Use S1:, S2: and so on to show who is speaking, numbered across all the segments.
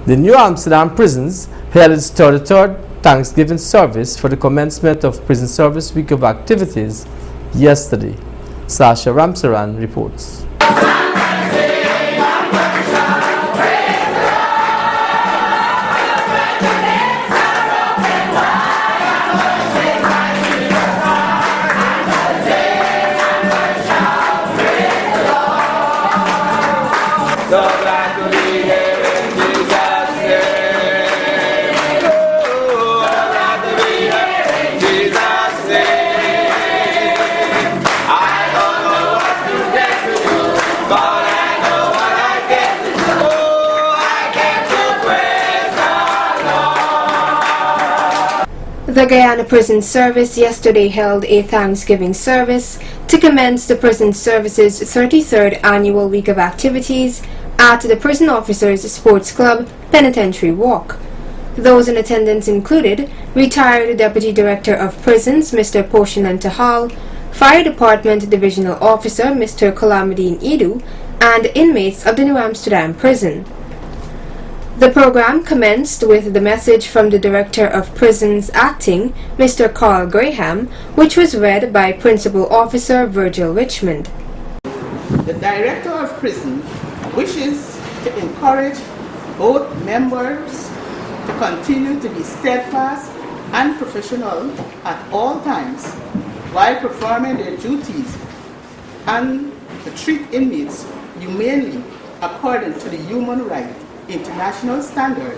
S1: The New Amsterdam prisons held its 33rd Thanksgiving service for the commencement of Prison Service Week of activities yesterday. Sasha Ramsaran reports.
S2: The Guyana Prison Service yesterday held a Thanksgiving service to commence the Prison Service's 33rd Annual Week of Activities at the Prison Officers Sports Club Penitentiary Walk. Those in attendance included retired Deputy Director of Prisons Mr. Poshanan Tahal, Fire Department Divisional Officer Mr. Kalamadine Idu, and inmates of the New Amsterdam Prison. The program commenced with the message from the Director of Prisons Acting, Mr. Carl Graham, which was read by Principal Officer Virgil Richmond.
S3: The Director of Prison wishes to encourage both members to continue to be steadfast and professional at all times while performing their duties and to treat inmates humanely according to the human rights international standard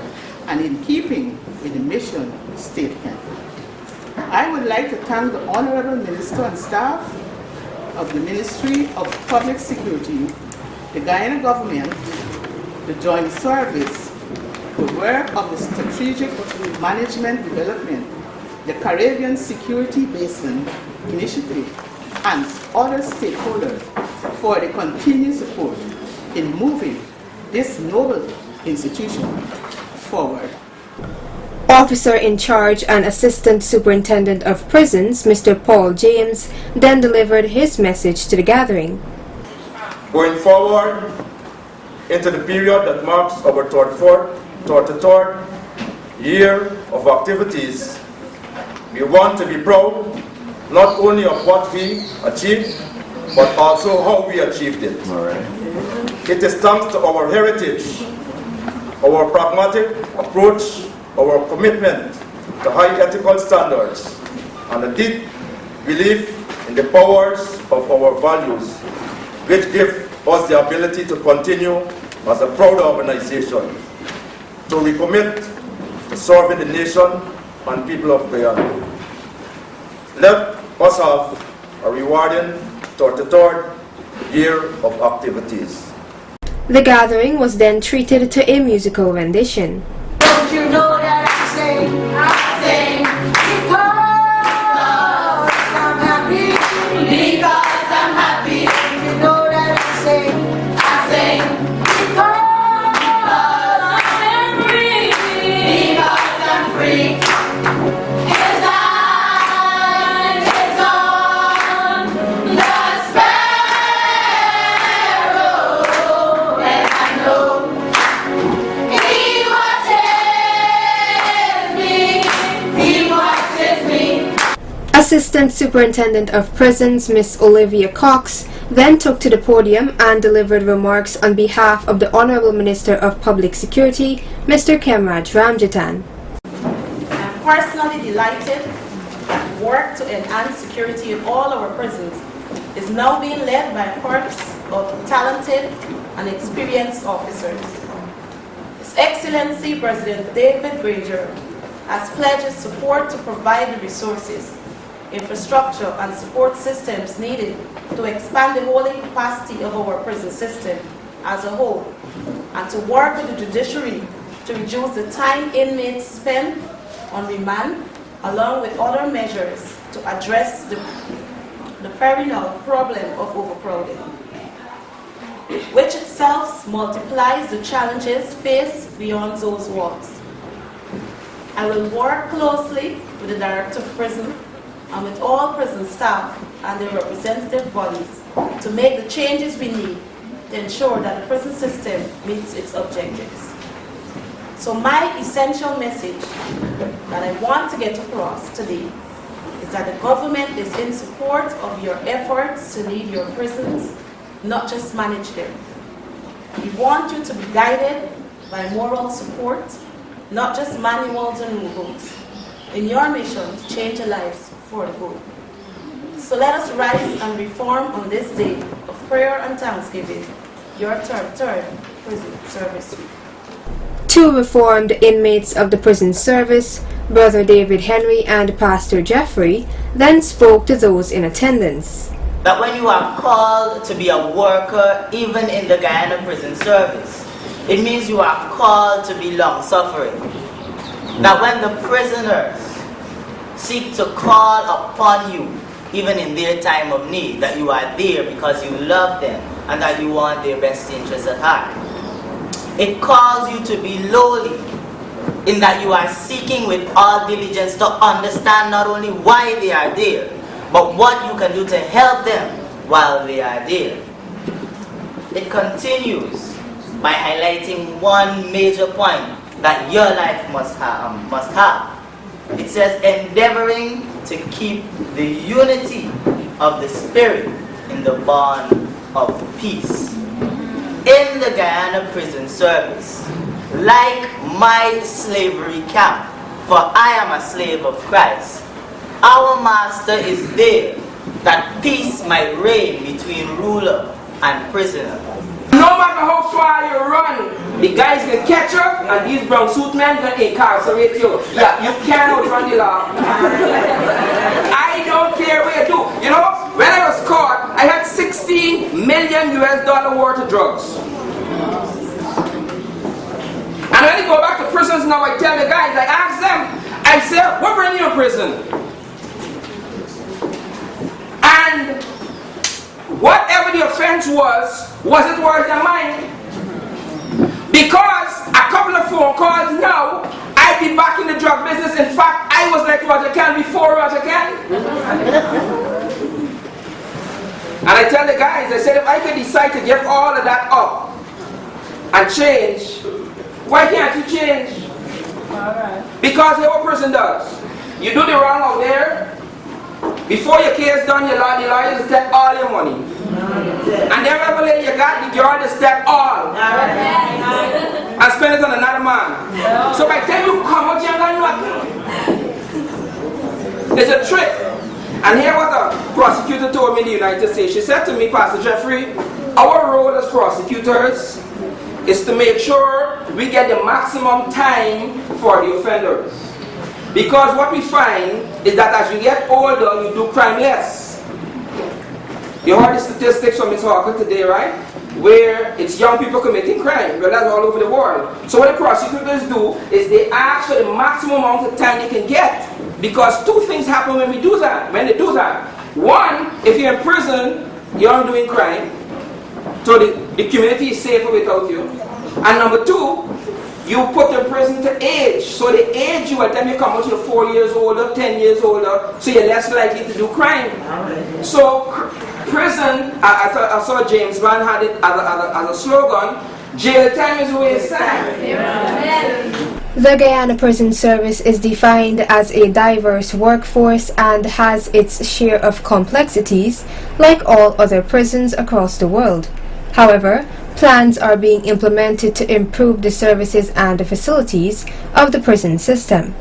S3: and in keeping with the mission statement. I would like to thank the Honorable Minister and staff of the Ministry of Public Security, the Guyana government, the Joint Service, the work of the Strategic Management Development, the Caribbean Security Basin Initiative, and other stakeholders for the continued support in moving this noble institution forward.
S2: Officer in charge and Assistant Superintendent of Prisons, Mr. Paul James, then delivered his message to the gathering.
S4: Going forward into the period that marks our 33rd year of activities, we want to be proud not only of what we achieved, but also how we achieved it. All right. It is thanks to our heritage, our pragmatic approach, our commitment to high ethical standards, and a deep belief in the powers of our values, which give us the ability to continue as a proud organization, to recommit to serving the nation and people of Guyana. Let us have a rewarding 33rd year of activities.
S2: The gathering was then treated to a musical rendition.
S5: Don't you know that I sing because I'm happy, because I'm happy. You know that I sing because I'm free, because I'm free. His eye is on the sparrow, and I know he watches me.
S2: Assistant Superintendent of Prisons, Miss Olivia Cox, then took to the podium and delivered remarks on behalf of the Honorable Minister of Public Security, Mr. Kemraj Ramjatan.
S6: I'm personally delighted that work to enhance security in all our prisons is now being led by a corps of talented and experienced officers. His Excellency President David Granger has pledged his support to provide the resources, infrastructure and support systems needed to expand the holding capacity of our prison system as a whole, and to work with the judiciary to reduce the time inmates spend on remand, along with other measures to address the perennial problem of overcrowding, which itself multiplies the challenges faced beyond those walls. I will work closely with the Director of Prison and with all prison staff and their representative bodies to make the changes we need to ensure that the prison system meets its objectives. So my essential message that I want to get across today is that the government is in support of your efforts to lead your prisons, not just manage them. We want you to be guided by moral support, not just manuals and rules, in your mission to change lives for the good. So let us rise and reform on this day of prayer and thanksgiving, your third prison service week.
S2: Two reformed inmates of the prison service, Brother David Henry and Pastor Jeffrey, then spoke to those in attendance.
S7: That when you are called to be a worker, even in the Guyana prison service, it means you are called to be long-suffering. That when the prisoners seek to call upon you, even in their time of need, that you are there because you love them and that you want their best interests at heart. It calls you to be lowly, in that you are seeking with all diligence to understand not only why they are there, but what you can do to help them while they are there. It continues by highlighting one major point that your life must have. It says, endeavoring to keep the unity of the Spirit in the bond of peace. In the Guyana prison service, like my slavery camp, for I am a slave of Christ, our master is there that peace might reign between ruler and prisoner.
S8: No matter how far you run, the guys can catch you and these brown suit men can incarcerate you. Yeah, you can't outrun the law. I don't care what you do. You know, when I was caught, I had $16 million worth of drugs. And when I go back to prisons now, I tell the guys, I ask them, I say, what bring you to prison? And whatever the offense was it worth their mine? Because a couple of phone calls now, I'd be back in the drug business. In fact, I was like Roger Can before Roger Can. And I tell the guys, I said, if I could decide to give all of that up and change, why can't you change? Because here's what a person does. You do the wrong out there, before your case done, the lawyers take all your money. And then when you got the girl to step all and spend it on another man. So by the time you come out, you ain't got nothing. It's a trick. And here what a prosecutor told me in the United States. She said to me, Pastor Jeffrey, our role as prosecutors is to make sure we get the maximum time for the offenders. Because what we find is that as you get older, you do crime less. You heard the statistics from Ms. Hawker today, right? Where it's young people committing crime. Well, that's all over the world. So what the prosecutors do is they ask for the maximum amount of time they can get. Because two things happen when we do that. When they do that. One, if you're in prison, you're not doing crime. So the community is safer without you. And number two, you put in prison to age. So they age you at the time you come out, you're 4 years older, 10 years older, so you're less likely to do crime. So prison, I saw James Bond had it as a slogan, jail time is waste time.
S2: The Guyana Prison Service is defined as a diverse workforce and has its share of complexities, like all other prisons across the world. However, plans are being implemented to improve the services and the facilities of the prison system.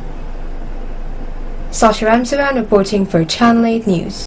S2: Sasha Ramsaran reporting for Channel 8 News.